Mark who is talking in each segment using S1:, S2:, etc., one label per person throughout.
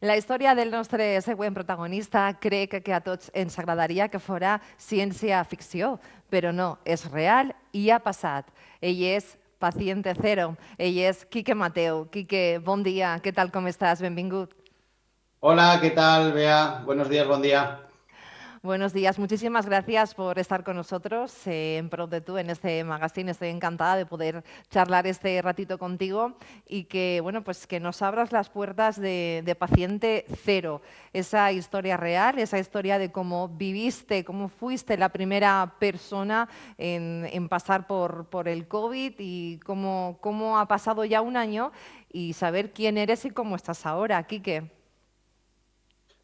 S1: La història del nostre següent protagonista crec que a tots ens agradaria que fora ciència-ficció, però no, és real i ha passat. Ell és Paciente Cero, ell és Quique Mateu. Quique, bon dia, què tal, com estàs? Benvingut.
S2: Hola, ¿qué tal, Bea? Buenos días, buen día.
S1: Buenos días, muchísimas gracias por estar con nosotros en Pro de Tú, en este magazine. Estoy encantada de poder charlar este ratito contigo y que, bueno, pues que nos abras las puertas de Paciente Cero, esa historia real, esa historia de cómo viviste, cómo fuiste la primera persona en pasar por el COVID y cómo ha pasado ya un año y saber quién eres y cómo estás ahora, Quique.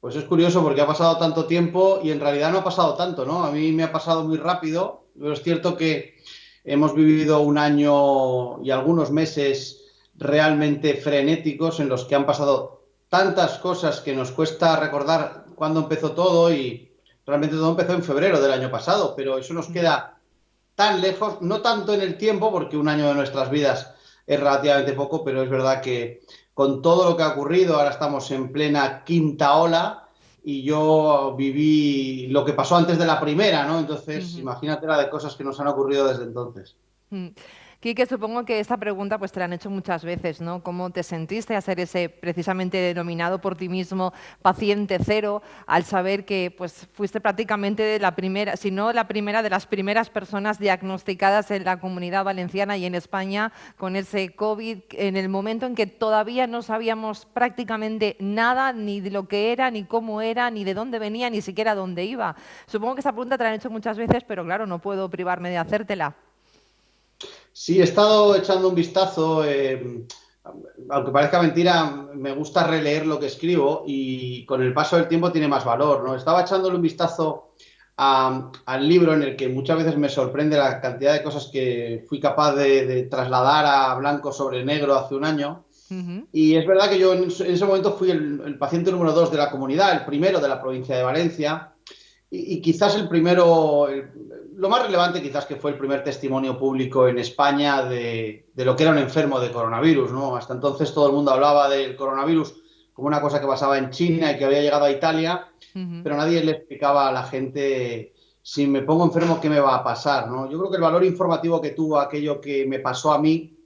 S2: Pues es curioso porque ha pasado tanto tiempo y en realidad no ha pasado tanto, ¿no? A mí me ha pasado muy rápido, pero es cierto que hemos vivido un año y algunos meses realmente frenéticos en los que han pasado tantas cosas que nos cuesta recordar cuándo empezó todo y realmente todo empezó en febrero del año pasado, pero eso nos queda tan lejos, no tanto en el tiempo, porque un año de nuestras vidas es relativamente poco, pero es verdad que con todo lo que ha ocurrido, ahora estamos en plena quinta ola y yo viví lo que pasó antes de la primera, ¿no? Entonces,
S1: Ujú.
S2: imagínate la de cosas que nos han ocurrido desde entonces.
S1: Mm. Quique, supongo que esta pregunta pues te la han hecho muchas veces, ¿no? ¿Cómo te sentiste a ser ese precisamente denominado por ti mismo paciente cero, al saber que pues fuiste prácticamente la primera, si no la primera de las primeras personas diagnosticadas en la Comunidad Valenciana y en España con ese COVID, en el momento en que todavía no sabíamos prácticamente nada, ni de lo que era, ni cómo era, ni de dónde venía, ni siquiera dónde iba? Supongo que esta pregunta te la han hecho muchas veces, pero claro, no puedo privarme de hacértela.
S2: Sí, he estado echando un vistazo, aunque parezca mentira, me gusta releer lo que escribo y con el paso del tiempo tiene más valor, ¿no? Estaba echándole un vistazo al libro en el que muchas veces me sorprende la cantidad de cosas que fui capaz de trasladar a blanco sobre negro hace un año.
S1: Ujú.
S2: Y es verdad que yo en ese momento fui el paciente número 2 de la comunidad, el primero de la provincia de Valencia y quizás el primero, lo más relevante quizás que fue el primer testimonio público en España de lo que era un enfermo de coronavirus, ¿no? Hasta entonces todo el mundo hablaba del coronavirus como una cosa que pasaba en China y que había llegado a Italia,
S1: Ujú.
S2: pero nadie le explicaba a la gente si me pongo enfermo, ¿qué me va a pasar? ¿No? Yo creo que el valor informativo que tuvo aquello que me pasó a mí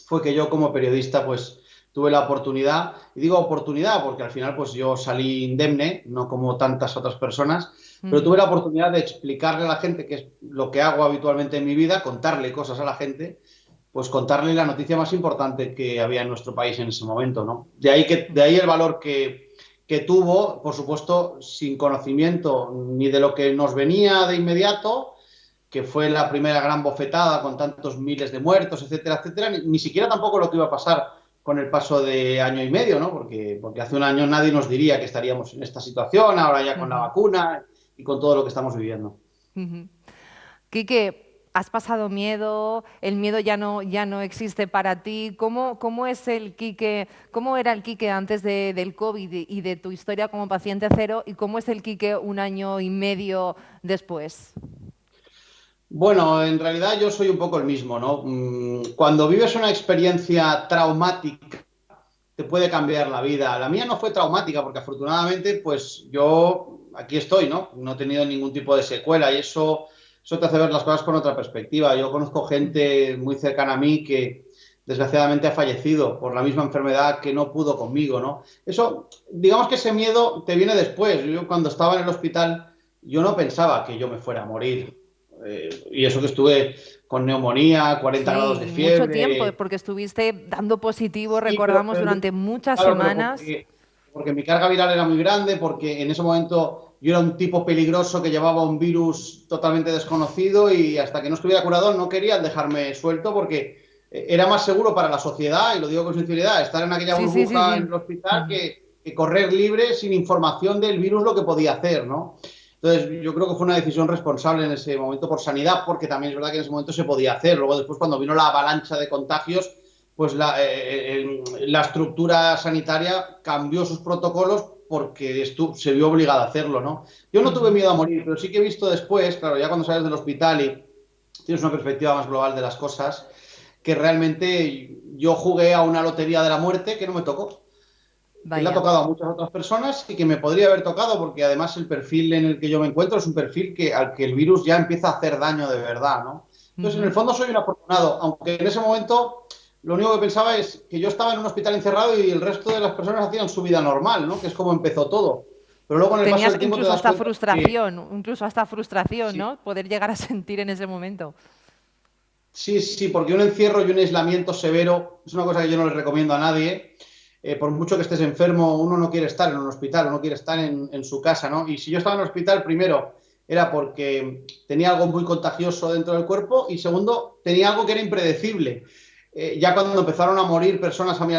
S2: fue que yo como periodista pues tuve la oportunidad, y digo oportunidad porque al final pues yo salí indemne, no como tantas otras personas, pero tuve
S1: Ujú.
S2: la oportunidad de explicarle a la gente, que es lo que hago habitualmente en mi vida, contarle cosas a la gente, pues contarle la noticia más importante que había en nuestro país en ese momento, ¿no? De ahí el valor que tuvo, por supuesto, sin conocimiento ni de lo que nos venía de inmediato, que fue la primera gran bofetada con tantos miles de muertos, etcétera, etcétera, ni siquiera tampoco lo que iba a pasar con el paso de año y medio, ¿no? Porque hace un año nadie nos diría que estaríamos en esta situación, ahora ya con la
S1: Ujú.
S2: vacuna y con todo lo que estamos viviendo.
S1: Ujú. Quique, ¿has pasado miedo? ¿El miedo ya no existe para ti? ¿Cómo es el Quique, cómo era el Quique antes del COVID y de tu historia como paciente cero? ¿Y cómo es el Quique un año y medio después?
S2: Bueno, en realidad yo soy un poco el mismo, ¿no? Cuando vives una experiencia traumática, te puede cambiar la vida. La mía no fue traumática porque afortunadamente, pues yo aquí estoy, ¿no? No he tenido ningún tipo de secuela y eso te hace ver las cosas con otra perspectiva. Yo conozco
S1: Ujú.
S2: gente muy cercana a mí que desgraciadamente ha fallecido por la misma enfermedad que no pudo conmigo, ¿no? Eso, digamos que ese miedo te viene después. Yo cuando estaba en el hospital, yo no pensaba que yo me fuera a morir. Y eso que estuve con neumonía, 40 grados de
S1: Sí, mucho tiempo,
S2: fiebre.
S1: porque estuviste dando positivo,
S2: Sí,
S1: recordamos, durante muchas
S2: claro, pero
S1: semanas.
S2: porque mi carga viral era muy grande, porque en ese momento yo era un tipo peligroso que llevaba un virus totalmente desconocido y hasta que no estuviera curado no querían dejarme suelto porque era más seguro para la sociedad, y lo digo con sinceridad, estar en aquella
S1: Sí, sí, sí,
S2: burbuja en
S1: sí.
S2: el hospital
S1: Ujú.
S2: que correr libre sin información del virus lo que podía hacer, ¿no? Entonces, yo creo que fue una decisión responsable en ese momento por sanidad, porque también es verdad que en ese momento se podía hacer. Luego, después, cuando vino la avalancha de contagios, pues la estructura sanitaria cambió sus protocolos porque se vio obligada a hacerlo, ¿no? Yo no tuve
S1: Ujú.
S2: miedo a morir, pero sí que he visto después, claro, ya cuando sales del hospital y tienes una perspectiva más global de las cosas, que realmente yo jugué a una lotería de la muerte que no me tocó. que le ha
S1: Vaya.
S2: tocado a muchas otras personas y que me podría haber tocado, porque además el perfil en el que yo me encuentro es un perfil al que el virus ya empieza a hacer daño de verdad, ¿no? Entonces, en el
S1: Ujú.
S2: fondo soy un afortunado, aunque en ese momento lo único que pensaba es que yo estaba en un hospital encerrado y el resto de las personas hacían su vida normal, ¿no? Que es como empezó todo. Pero luego en el paso
S1: Tenías
S2: del tiempo te das cuenta que
S1: incluso hasta frustración,
S2: sí,
S1: ¿no? Poder llegar a sentir en ese momento.
S2: sí, sí, porque un encierro y un aislamiento severo es una cosa que yo no les recomiendo a nadie. Por mucho que estés enfermo, uno no quiere estar en un hospital, uno quiere estar en su casa, ¿no? Y si yo estaba en el hospital, primero era porque tenía algo muy contagioso dentro del cuerpo y segundo, tenía algo que era impredecible. Ya cuando empezaron a morir personas a mi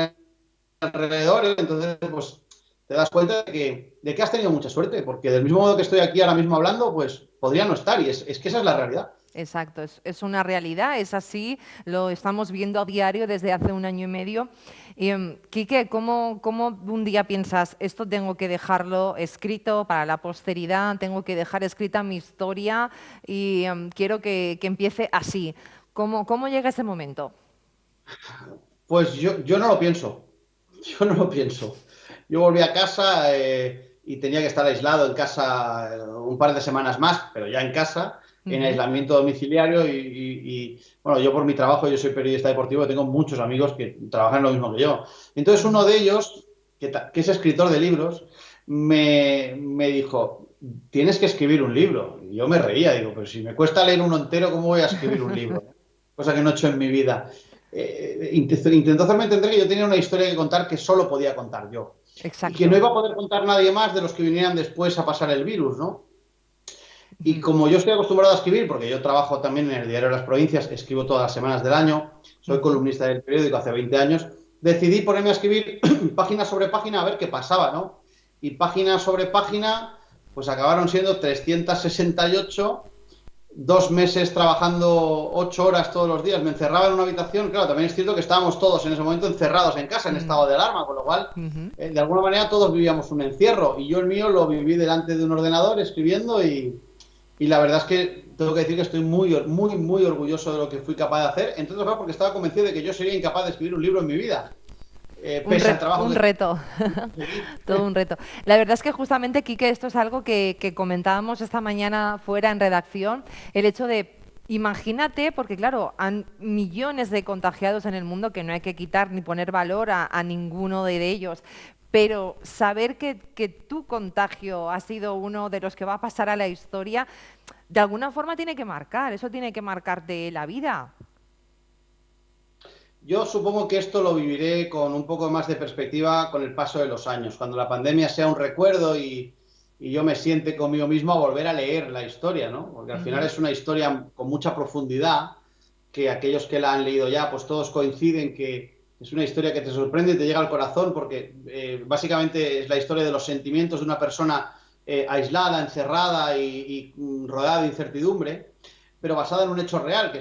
S2: alrededor, entonces pues te das cuenta de que has tenido mucha suerte, porque del mismo modo que estoy aquí ahora mismo hablando, pues podría no estar y es que esa es la realidad.
S1: Exacto, es una realidad, es así, lo estamos viendo a diario desde hace un año y medio. Y, Quique, ¿cómo un día piensas, esto tengo que dejarlo escrito para la posteridad, tengo que dejar escrita mi historia y quiero que empiece así? ¿Cómo llega ese momento?
S2: Pues yo no lo pienso, yo no lo pienso. Yo volví a casa y tenía que estar aislado en casa un par de semanas más, pero ya en casa, en
S1: Ujú.
S2: aislamiento domiciliario bueno, yo por mi trabajo, yo soy periodista deportivo, tengo muchos amigos que trabajan lo mismo que yo. Entonces uno
S1: Ujú.
S2: de ellos, que es escritor de libros, me dijo, tienes que escribir un libro. Y yo me reía, digo, pero si me cuesta leer uno entero, ¿cómo voy a escribir un libro? Cosa que no he hecho en mi vida. Intentó hacerme entender que yo tenía una historia que contar que solo podía contar yo y que no
S1: Exacto.
S2: iba a poder contar nadie más de los que vinieran después a pasar el virus, ¿no? Y
S1: Ujú.
S2: como yo estoy acostumbrado a escribir, porque yo trabajo también en el Diario de las Provincias, escribo todas las semanas del año, soy
S1: Ujú.
S2: columnista del periódico hace 20 años, decidí ponerme a escribir página sobre página a ver qué pasaba, ¿no? Y página sobre página, pues acabaron siendo 368, 2 meses trabajando 8 horas todos los días, me encerraba en una habitación. Claro, también es cierto que estábamos todos en ese momento encerrados en casa, en
S1: Mm.
S2: estado de alarma, con lo cual,
S1: Ujú.
S2: de alguna manera todos vivíamos un encierro. Y yo el mío lo viví delante de un ordenador escribiendo y la verdad es que tengo que decir que estoy muy, muy, muy orgulloso de lo que fui capaz de hacer, entre otras cosas porque estaba convencido de que yo sería incapaz de escribir un libro en mi vida, pese al trabajo
S1: Un
S2: que
S1: reto,
S2: conseguí.
S1: todo un reto. La verdad es que justamente, Quique, esto es algo que comentábamos esta mañana fuera en redacción, el hecho de, imagínate, porque claro, hay millones de contagiados en el mundo que no hay que quitar ni poner valor a ninguno de ellos, pero saber que tu contagio ha sido uno de los que va a pasar a la historia, de alguna forma tiene que marcar, eso tiene que marcarte la vida.
S2: Yo supongo que esto lo viviré con un poco más de perspectiva con el paso de los años, cuando la pandemia sea un recuerdo y yo me siente conmigo mismo a volver a leer la historia, ¿no? Porque al final
S1: Ujú.
S2: es una historia con mucha profundidad, que aquellos que la han leído ya, pues todos coinciden que es una historia que te sorprende y te llega al corazón, porque básicamente es la historia de los sentimientos de una persona aislada, encerrada y rodeada de incertidumbre, pero basada en un hecho real,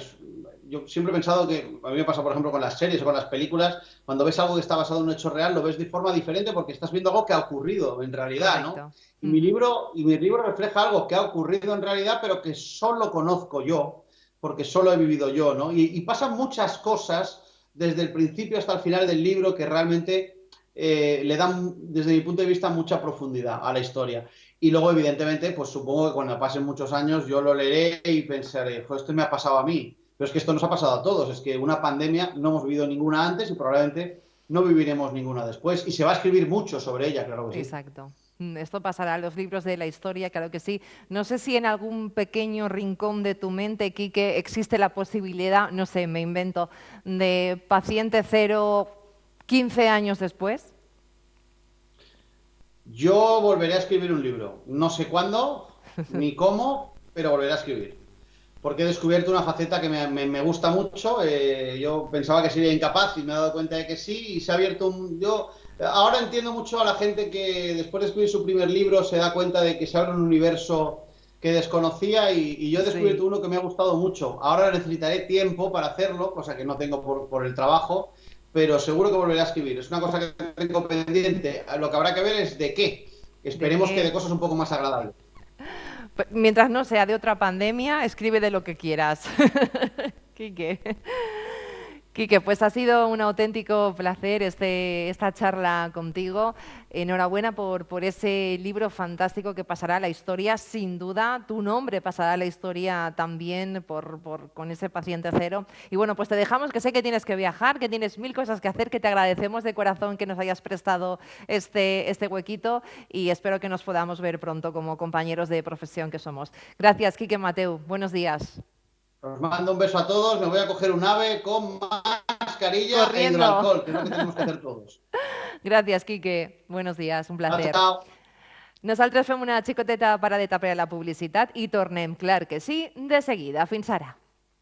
S2: yo siempre he pensado que, a mí me pasa por ejemplo con las series o con las películas, cuando ves algo que está basado en un hecho real, lo ves de forma diferente porque estás viendo algo que ha ocurrido en realidad, ¿no?
S1: Correcto.
S2: Y mi
S1: Ujú.
S2: libro, y mi libro refleja algo que ha ocurrido en realidad, pero que solo conozco yo, porque solo he vivido yo, ¿no? Y pasan muchas cosas desde el principio hasta el final del libro que realmente le dan, desde mi punto de vista, mucha profundidad a la historia. Y luego, evidentemente, pues supongo que cuando pasen muchos años yo lo leeré y pensaré, pues esto me ha pasado a mí. Pero es que esto nos ha pasado a todos. Es que una pandemia no hemos vivido ninguna antes y probablemente no viviremos ninguna después. Y se va a escribir mucho sobre ella, claro que sí.
S1: Exacto. Esto pasará en los libros de la historia, claro que sí. No sé si en algún pequeño rincón de tu mente, Quique, existe la posibilidad, no sé, me invento, de paciente cero 15 años después.
S2: Yo volveré a escribir un libro. No sé cuándo ni cómo, pero volveré a escribir. Porque he descubierto una faceta que me gusta mucho. Yo pensaba que sería incapaz y me he dado cuenta de que sí. Y se ha abierto un... Yo ahora entiendo mucho a la gente que después de escribir su primer libro se da cuenta de que se abre un universo que desconocía y yo he
S1: Sí.
S2: descubierto uno que me ha gustado mucho. Ahora necesitaré tiempo para hacerlo, cosa que no tengo por el trabajo, pero seguro que volveré a escribir. Es una cosa que tengo pendiente. Lo que habrá que ver es de qué.
S1: ¿De
S2: Esperemos que de
S1: qué?
S2: cosas un poco más agradables.
S1: Mientras no sea de otra pandemia, escribe de lo que quieras. Quique. Quique, pues ha sido un auténtico placer esta charla contigo. Enhorabuena por ese libro fantástico que pasará a la historia, sin duda. Tu nombre pasará a la historia también con ese paciente cero. Y bueno, pues te dejamos, que sé que tienes que viajar, que tienes mil cosas que hacer, que te agradecemos de corazón que nos hayas prestado este huequito y espero que nos podamos ver pronto como compañeros de profesión que somos. Gracias, Quique Mateu. Buenos días.
S2: Os mando un beso a todos, me voy a coger un ave con mascarilla e
S1: Corriendo.
S2: hidroalcohol, que es lo que tenemos que hacer todos.
S1: Gràcies, Quique. Buenos dies, un
S2: Chao,
S1: placer.
S2: chao.
S1: Nosaltres fem una xicoteta paradeta per a la publicitat i tornem, clar que sí, de seguida. Fins ara.